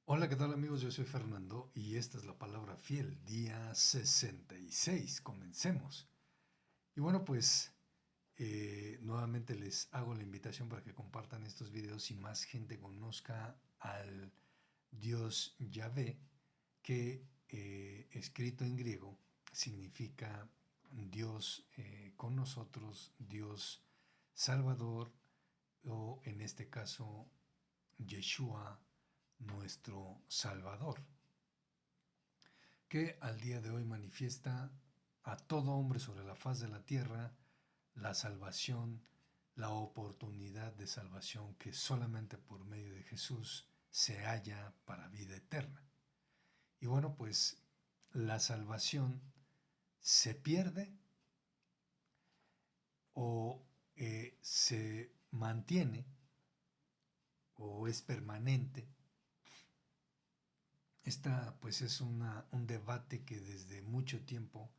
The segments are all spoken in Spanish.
Hola, ¿qué tal amigos? Yo soy Fernando y esta es la palabra fiel, día 66. Comencemos. Y bueno, pues nuevamente les hago la invitación para que compartan estos videos y más gente conozca al Dios Yahvé, que escrito en griego significa Dios con nosotros, Dios Salvador o en este caso Yeshua, nuestro Salvador, que al día de hoy manifiesta a todo hombre sobre la faz de la tierra la salvación, la oportunidad de salvación que solamente por medio de Jesús se halla para vida eterna. Y bueno, pues la salvación se pierde o se mantiene o es permanente. Esta pues es un debate que desde mucho tiempo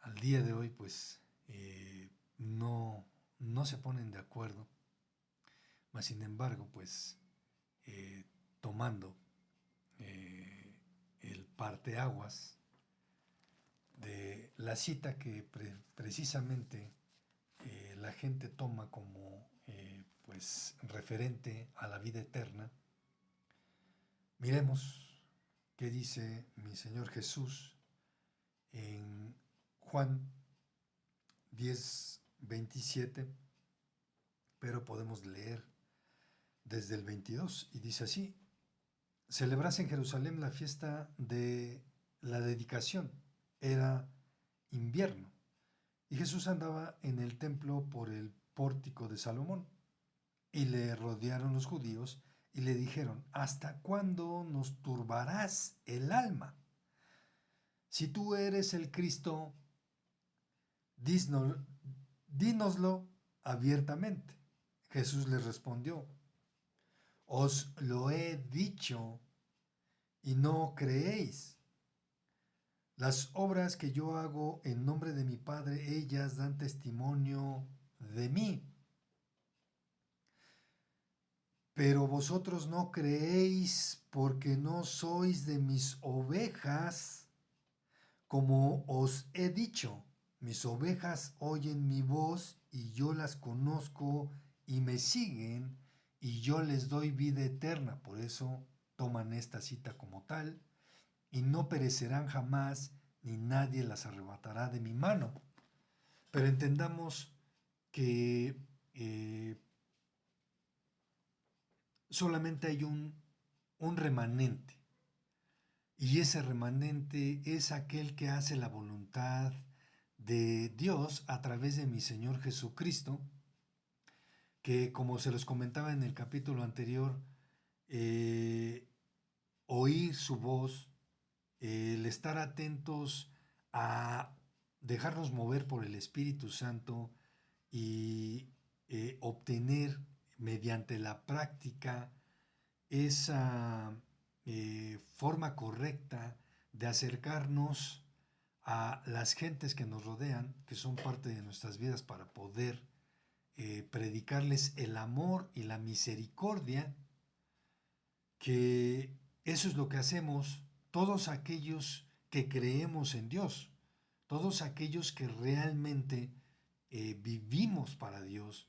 al día de hoy pues no se ponen de acuerdo, mas sin embargo pues eh, tomando el parteaguas de la cita que precisamente la gente toma como pues referente a la vida eterna, miremos qué dice mi Señor Jesús en Juan 10:27, pero podemos leer desde el 22 y dice así: celebrase en Jerusalén la fiesta de la dedicación. Era invierno y Jesús andaba en el templo por el pórtico de Salomón y le rodearon los judíos y le dijeron: ¿hasta cuándo nos turbarás el alma? Si tú eres el Cristo, dínoslo abiertamente. Jesús les respondió: os lo he dicho y no creéis. Las obras que yo hago en nombre de mi Padre, ellas dan testimonio de mí. Pero vosotros no creéis porque no sois de mis ovejas, como os he dicho. Mis ovejas oyen mi voz y yo las conozco y me siguen y yo les doy vida eterna. Por eso toman esta cita como tal, y no perecerán jamás, ni nadie las arrebatará de mi mano. Pero entendamos que solamente hay un remanente, y ese remanente es aquel que hace la voluntad de Dios a través de mi Señor Jesucristo, que como se los comentaba en el capítulo anterior, eh, oír su voz, el estar atentos a dejarnos mover por el Espíritu Santo y obtener mediante la práctica esa forma correcta de acercarnos a las gentes que nos rodean, que son parte de nuestras vidas, para poder predicarles el amor y la misericordia, que eso es lo que hacemos todos aquellos que creemos en Dios, todos aquellos que realmente vivimos para Dios,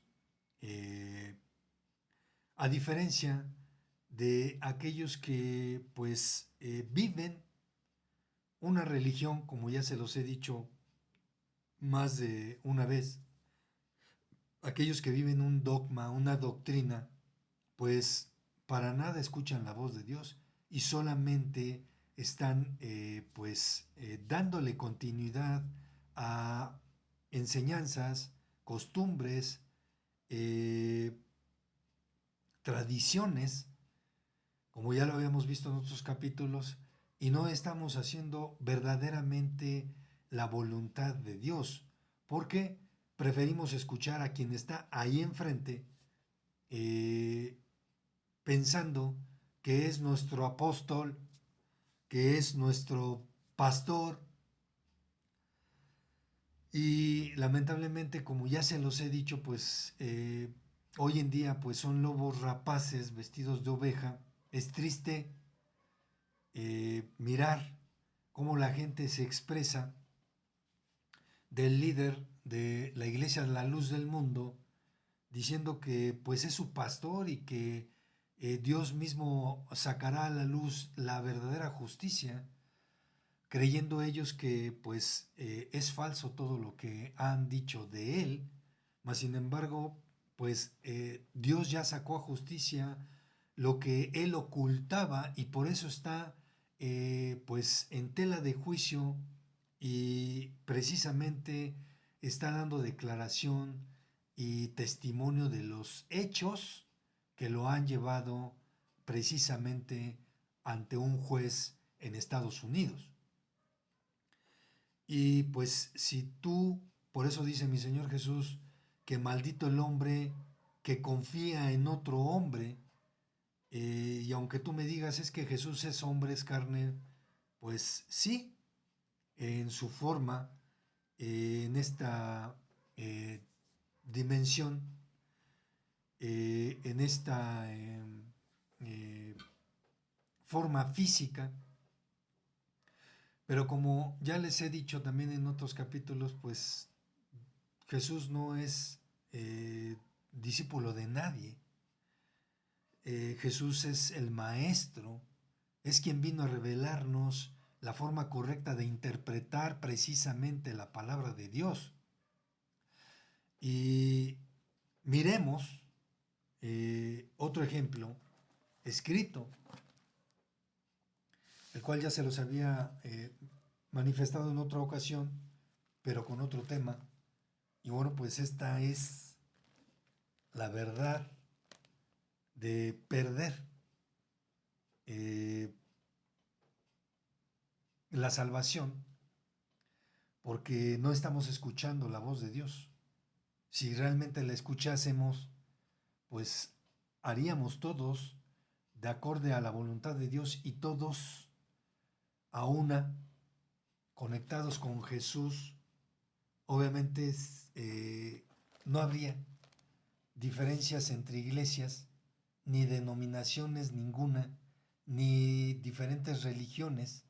eh, a diferencia de aquellos que pues viven una religión, como ya se los he dicho más de una vez, aquellos que viven un dogma, una doctrina, pues para nada escuchan la voz de Dios y solamente están dándole continuidad a enseñanzas, costumbres, eh, tradiciones, como ya lo habíamos visto en otros capítulos, y no estamos haciendo verdaderamente la voluntad de Dios, porque preferimos escuchar a quien está ahí enfrente, eh, pensando que es nuestro apóstol, que es nuestro pastor, y lamentablemente, como ya se los he dicho, pues hoy en día pues son lobos rapaces vestidos de oveja. Es triste, mirar cómo la gente se expresa del líder de la Iglesia de la Luz del Mundo, diciendo que pues es su pastor y que Dios mismo sacará a la luz la verdadera justicia, creyendo ellos que pues es falso todo lo que han dicho de él, mas sin embargo pues Dios ya sacó a justicia lo que él ocultaba y por eso está pues en tela de juicio y precisamente está dando declaración y testimonio de los hechos que lo han llevado precisamente ante un juez en Estados Unidos. Y pues si tú, por eso dice mi Señor Jesús, que maldito el hombre que confía en otro hombre, y aunque tú me digas es que Jesús es hombre, es carne, pues sí, en su forma, en esta dimensión, en esta eh, forma física, pero como ya les he dicho también en otros capítulos, pues Jesús no es discípulo de nadie. Jesús es el maestro, es quien vino a revelarnos la forma correcta de interpretar precisamente la palabra de Dios. Y miremos otro ejemplo escrito, el cual ya se los había manifestado en otra ocasión, pero con otro tema. Y bueno, pues esta es la verdad de perder eh, la salvación porque no estamos escuchando la voz de Dios. Si realmente la escuchásemos, pues haríamos todos de acorde a la voluntad de Dios y todos a una, conectados con Jesús. Obviamente no habría diferencias entre iglesias, ni denominaciones ninguna, ni diferentes religiones,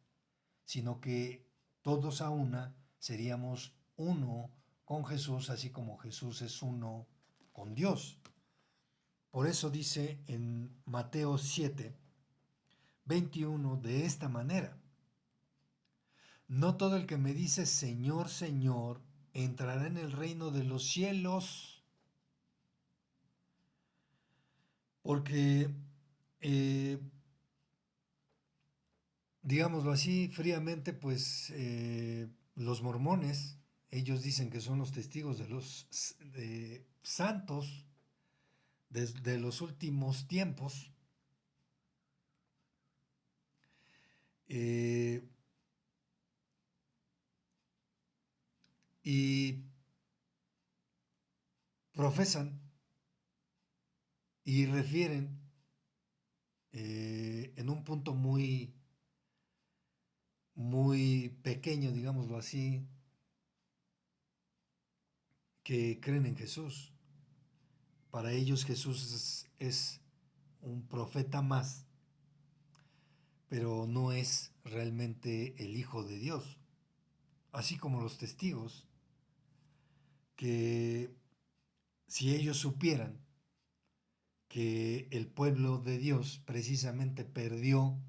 sino que todos a una seríamos uno con Jesús, así como Jesús es uno con Dios. Por eso dice en Mateo 7:21 de esta manera: no todo el que me dice Señor, Señor, entrará en el reino de los cielos, porque digámoslo así fríamente, pues los mormones, ellos dicen que son los testigos de los santos de los últimos tiempos, eh, y profesan y refieren en un punto muy, muy pequeño, digámoslo así, que creen en Jesús. Para ellos Jesús es un profeta más, pero no es realmente el Hijo de Dios. Así como los testigos, que si ellos supieran que el pueblo de Dios precisamente perdió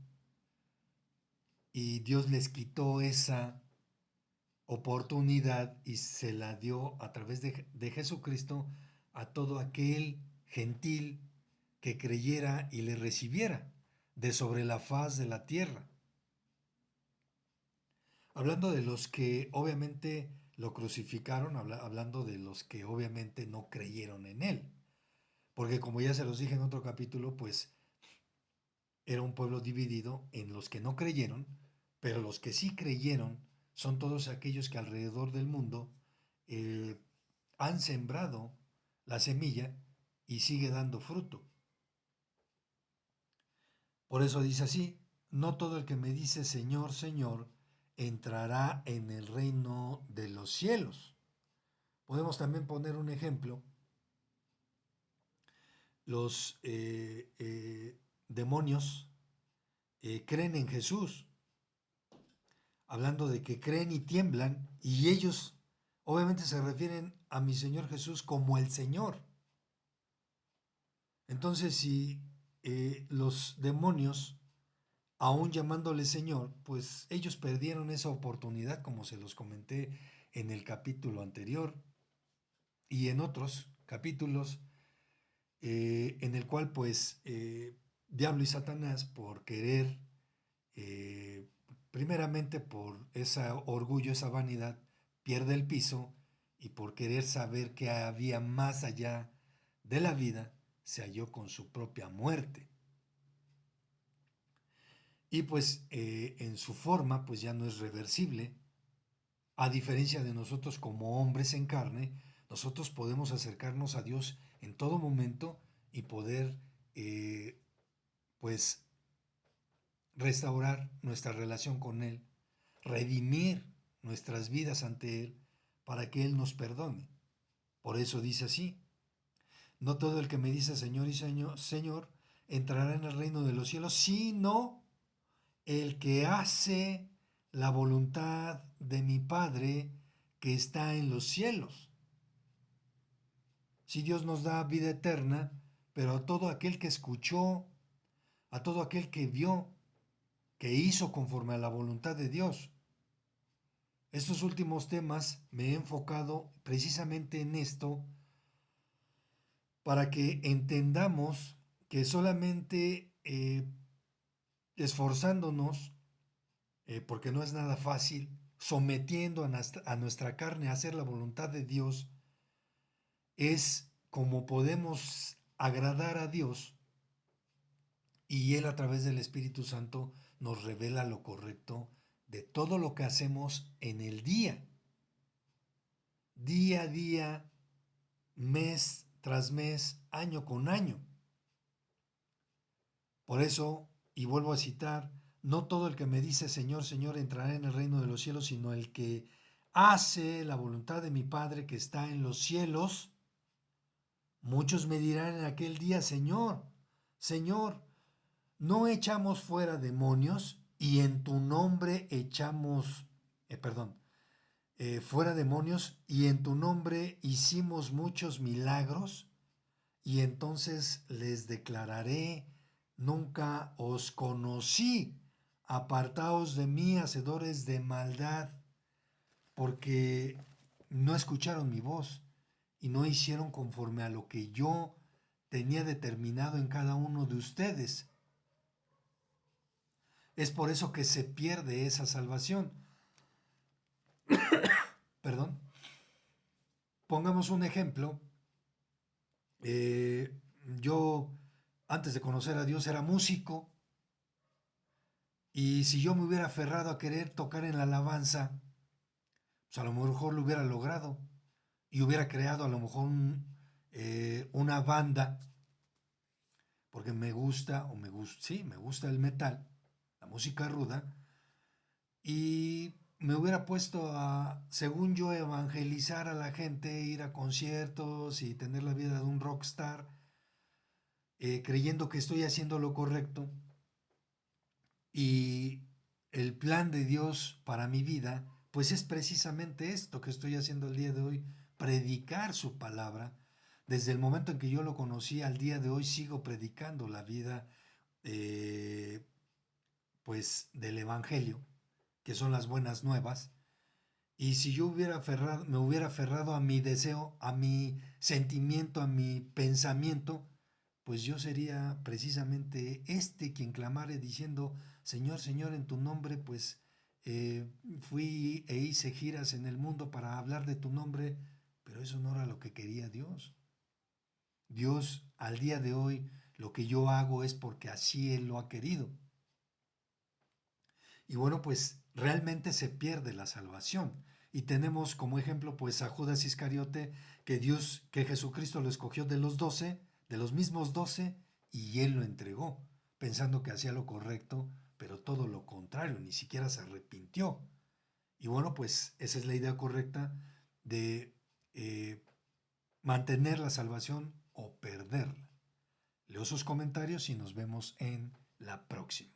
y Dios les quitó esa oportunidad y se la dio a través de Jesucristo a todo aquel gentil que creyera y le recibiera de sobre la faz de la tierra. Hablando de los que obviamente lo crucificaron, hablando de los que obviamente no creyeron en él. Porque como ya se los dije en otro capítulo, pues era un pueblo dividido en los que no creyeron, pero los que sí creyeron son todos aquellos que alrededor del mundo eh, han sembrado la semilla y sigue dando fruto. Por eso dice así: no todo el que me dice Señor, Señor, entrará en el reino de los cielos. Podemos también poner un ejemplo: los demonios creen en Jesús, hablando de que creen y tiemblan, y ellos obviamente se refieren a mi Señor Jesús como el Señor. Entonces, si los demonios, aún llamándole Señor, pues ellos perdieron esa oportunidad, como se los comenté en el capítulo anterior y en otros capítulos, en el cual pues Diablo y Satanás, por querer, primeramente por ese orgullo, esa vanidad, pierde el piso, y por querer saber qué había más allá de la vida, se halló con su propia muerte. Y pues en su forma pues ya no es reversible. A diferencia de nosotros como hombres en carne, nosotros podemos acercarnos a Dios en todo momento y poder pues restaurar nuestra relación con Él, redimir nuestras vidas ante Él para que Él nos perdone. Por eso dice así: no todo el que me dice Señor y Señor, Señor entrará en el reino de los cielos, sino el que hace la voluntad de mi Padre que está en los cielos. Si Dios nos da vida eterna, pero a todo aquel que escuchó, a todo aquel que vio, que hizo conforme a la voluntad de Dios. Estos últimos temas me he enfocado precisamente en esto, para que entendamos que solamente esforzándonos, porque no es nada fácil, sometiendo a nuestra carne a hacer la voluntad de Dios, es como podemos agradar a Dios, y Él a través del Espíritu Santo nos revela lo correcto de todo lo que hacemos en el día a día, mes tras mes, año con año. Por eso, y vuelvo a citar, no todo el que me dice Señor, Señor entrará en el reino de los cielos, sino el que hace la voluntad de mi Padre que está en los cielos. Muchos me dirán en aquel día, Señor, Señor, ¿no echamos fuera demonios y en tu nombre echamos, fuera demonios y en tu nombre hicimos muchos milagros? Y entonces les declararé: nunca os conocí, apartaos de mí, hacedores de maldad, porque no escucharon mi voz y no hicieron conforme a lo que yo tenía determinado en cada uno de ustedes. Es por eso que se pierde esa salvación. Perdón. Pongamos un ejemplo. Yo, antes de conocer a Dios, era músico, y si yo me hubiera aferrado a querer tocar en la alabanza, pues a lo mejor lo hubiera logrado y hubiera creado a lo mejor una banda, porque me gusta el metal, la música ruda, y me hubiera puesto a, según yo, evangelizar a la gente, ir a conciertos y tener la vida de un rockstar, creyendo que estoy haciendo lo correcto. Y el plan de Dios para mi vida, pues es precisamente esto que estoy haciendo el día de hoy: predicar su palabra. Desde el momento en que yo lo conocí al día de hoy sigo predicando la vida, pues del Evangelio, que son las buenas nuevas. Y si yo me hubiera aferrado a mi deseo, a mi sentimiento, a mi pensamiento, pues yo sería precisamente quien clamare diciendo: Señor, Señor, en tu nombre, pues fui e hice giras en el mundo para hablar de tu nombre, pero eso no era lo que quería Dios. Dios, al día de hoy, lo que yo hago es porque así Él lo ha querido. Y bueno, pues realmente se pierde la salvación. Y tenemos como ejemplo pues a Judas Iscariote, que Jesucristo lo escogió de los 12, de los mismos 12, y Él lo entregó, pensando que hacía lo correcto, pero todo lo contrario, ni siquiera se arrepintió. Y bueno, pues esa es la idea correcta de mantener la salvación o perderla. Leo sus comentarios y nos vemos en la próxima.